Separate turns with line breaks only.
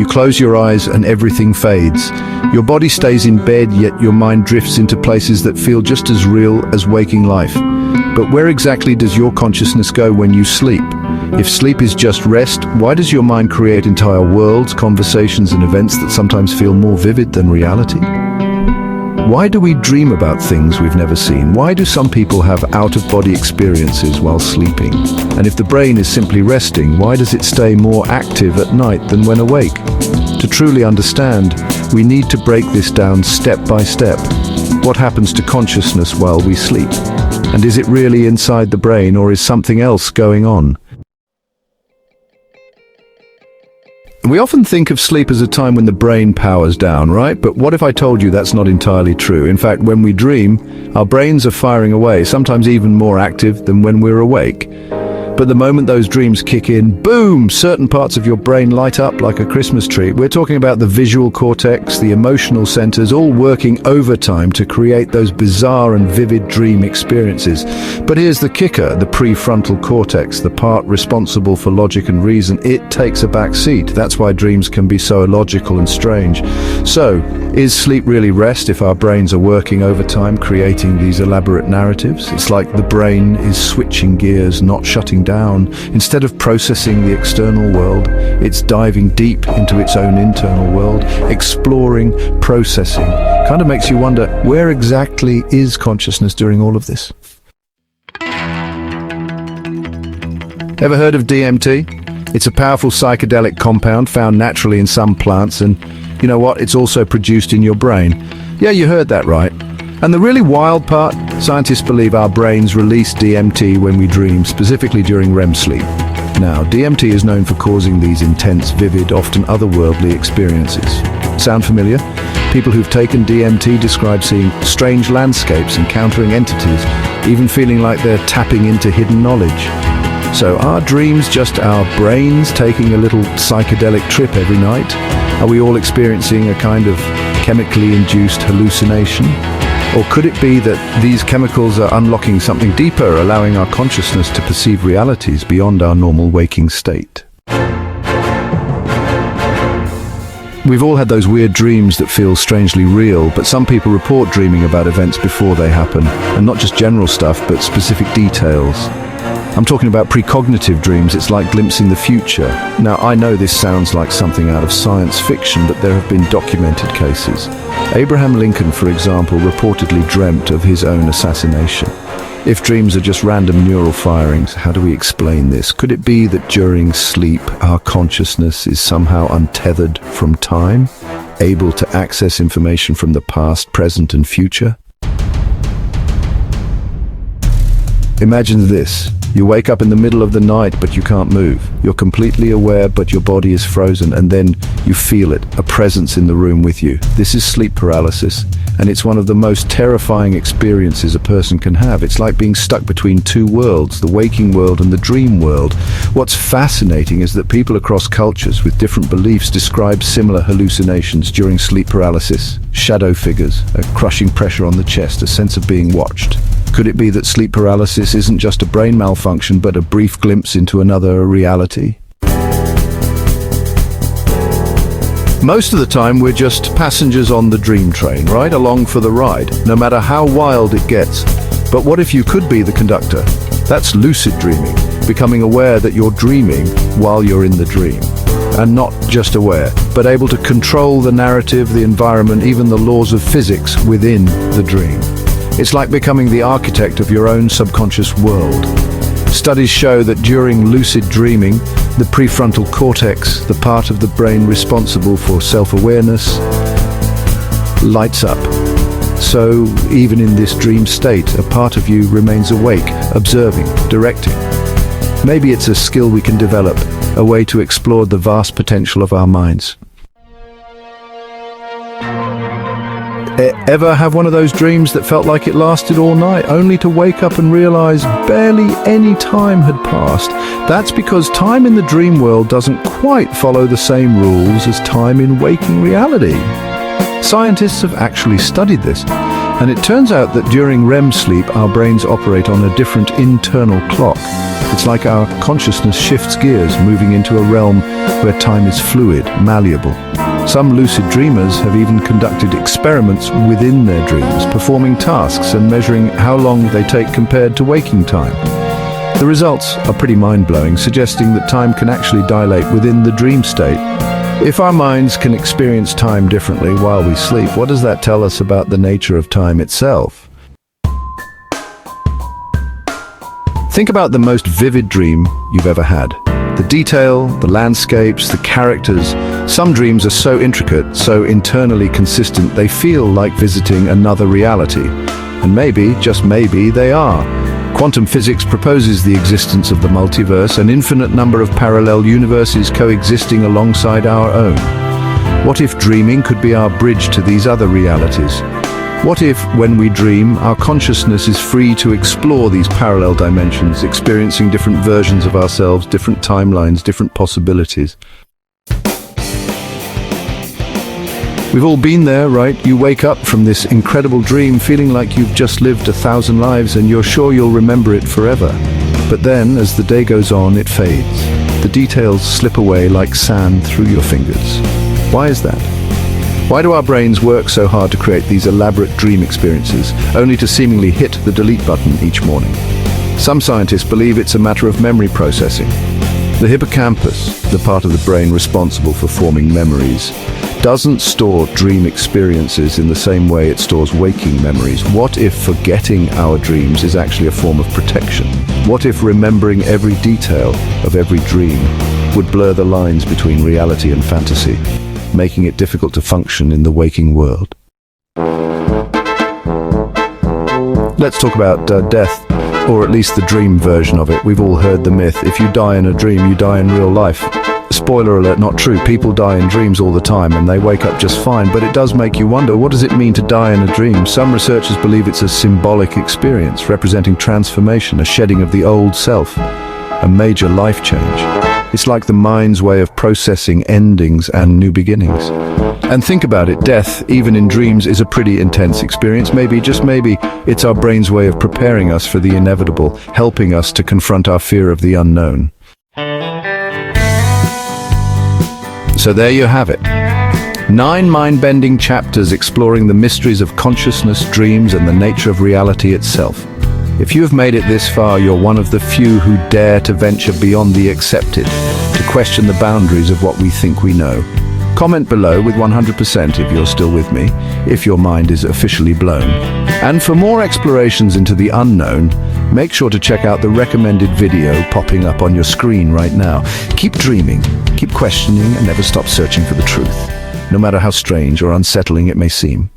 You close your eyes and everything fades. Your body stays in bed, yet your mind drifts into places that feel just as real as waking life. But where exactly does your consciousness go when you sleep? If sleep is just rest, why does your mind create entire worlds, conversations and events that sometimes feel more vivid than reality? Why do we dream about things we've never seen? Why do some people have out-of-body experiences while sleeping? And if the brain is simply resting, why does it stay more active at night than when awake? To truly understand, we need to break this down step by step. What happens to consciousness while we sleep? And is it really inside the brain, or is something else going on? We often think of sleep as a time when the brain powers down, right? But what if I told you that's not entirely true? In fact, when we dream, our brains are firing away, sometimes even more active than when we're awake. But the moment those dreams kick in, boom, certain parts of your brain light up like a Christmas tree. We're talking about the visual cortex, the emotional centers, all working overtime to create those bizarre and vivid dream experiences. But here's the kicker, the prefrontal cortex, the part responsible for logic and reason, it takes a back seat. That's why dreams can be so illogical and strange. So, is sleep really rest if our brains are working overtime, creating these elaborate narratives? It's like the brain is switching gears, not shutting down. Instead of processing the external world, it's diving deep into its own internal world, exploring, processing. Kind of makes you wonder, where exactly is consciousness during all of this? Ever heard of DMT? It's a powerful psychedelic compound found naturally in some plants, and you know what? It's also produced in your brain. Yeah, you heard that right. And the really wild part, scientists believe our brains release DMT when we dream, specifically during REM sleep. Now, DMT is known for causing these intense, vivid, often otherworldly experiences. Sound familiar? People who've taken DMT describe seeing strange landscapes, encountering entities, even feeling like they're tapping into hidden knowledge. So are dreams just our brains taking a little psychedelic trip every night? Are we all experiencing a kind of chemically induced hallucination? Or could it be that these chemicals are unlocking something deeper, allowing our consciousness to perceive realities beyond our normal waking state? We've all had those weird dreams that feel strangely real, but some people report dreaming about events before they happen, and not just general stuff, but specific details. I'm talking about precognitive dreams. It's like glimpsing the future. Now, I know this sounds like something out of science fiction, but there have been documented cases. Abraham Lincoln, for example, reportedly dreamt of his own assassination. If dreams are just random neural firings, how do we explain this? Could it be that during sleep, our consciousness is somehow untethered from time, able to access information from the past, present, and future? Imagine this. You wake up in the middle of the night, but you can't move. You're completely aware, but your body is frozen, and then you feel it, a presence in the room with you. This is sleep paralysis, and it's one of the most terrifying experiences a person can have. It's like being stuck between two worlds, the waking world and the dream world. What's fascinating is that people across cultures with different beliefs describe similar hallucinations during sleep paralysis. Shadow figures, a crushing pressure on the chest, a sense of being watched. Could it be that sleep paralysis isn't just a brain malfunction, but a brief glimpse into another reality? Most of the time, we're just passengers on the dream train, right? Along for the ride, no matter how wild it gets. But what if you could be the conductor? That's lucid dreaming, becoming aware that you're dreaming while you're in the dream. And not just aware, but able to control the narrative, the environment, even the laws of physics within the dream. It's like becoming the architect of your own subconscious world. Studies show that during lucid dreaming, the prefrontal cortex, the part of the brain responsible for self-awareness, lights up. So even in this dream state, a part of you remains awake, observing, directing. Maybe it's a skill we can develop, a way to explore the vast potential of our minds. Ever have one of those dreams that felt like it lasted all night, only to wake up and realize barely any time had passed? That's because time in the dream world doesn't quite follow the same rules as time in waking reality. Scientists have actually studied this. And it turns out that during REM sleep, our brains operate on a different internal clock. It's like our consciousness shifts gears, moving into a realm where time is fluid, malleable. Some lucid dreamers have even conducted experiments within their dreams, performing tasks and measuring how long they take compared to waking time. The results are pretty mind-blowing, suggesting that time can actually dilate within the dream state. If our minds can experience time differently while we sleep, what does that tell us about the nature of time itself? Think about the most vivid dream you've ever had. The detail, the landscapes, the characters. Some dreams are so intricate, so internally consistent, they feel like visiting another reality. And maybe, just maybe, they are. Quantum physics proposes the existence of the multiverse, an infinite number of parallel universes coexisting alongside our own. What if dreaming could be our bridge to these other realities? What if, when we dream, our consciousness is free to explore these parallel dimensions, experiencing different versions of ourselves, different timelines, different possibilities? We've all been there, right? You wake up from this incredible dream feeling like you've just lived 1,000 lives and you're sure you'll remember it forever. But then, as the day goes on, it fades. The details slip away like sand through your fingers. Why is that? Why do our brains work so hard to create these elaborate dream experiences, only to seemingly hit the delete button each morning? Some scientists believe it's a matter of memory processing. The hippocampus, the part of the brain responsible for forming memories, doesn't store dream experiences in the same way it stores waking memories. What if forgetting our dreams is actually a form of protection? What if remembering every detail of every dream would blur the lines between reality and fantasy, making it difficult to function in the waking world? Let's talk about death, or at least the dream version of it. We've all heard the myth, if you die in a dream, you die in real life. Spoiler alert, not true. People die in dreams all the time and they wake up just fine, but it does make you wonder, what does it mean to die in a dream? Some researchers believe it's a symbolic experience, representing transformation, a shedding of the old self, a major life change. It's like the mind's way of processing endings and new beginnings. And think about it, death, even in dreams, is a pretty intense experience. Maybe, just maybe, it's our brain's way of preparing us for the inevitable, helping us to confront our fear of the unknown. So there you have it. 9 mind-bending chapters exploring the mysteries of consciousness, dreams, and the nature of reality itself. If you have made it this far, you're one of the few who dare to venture beyond the accepted, to question the boundaries of what we think we know. Comment below with 100% if you're still with me, if your mind is officially blown. And for more explorations into the unknown, make sure to check out the recommended video popping up on your screen right now. Keep dreaming, keep questioning, and never stop searching for the truth, no matter how strange or unsettling it may seem.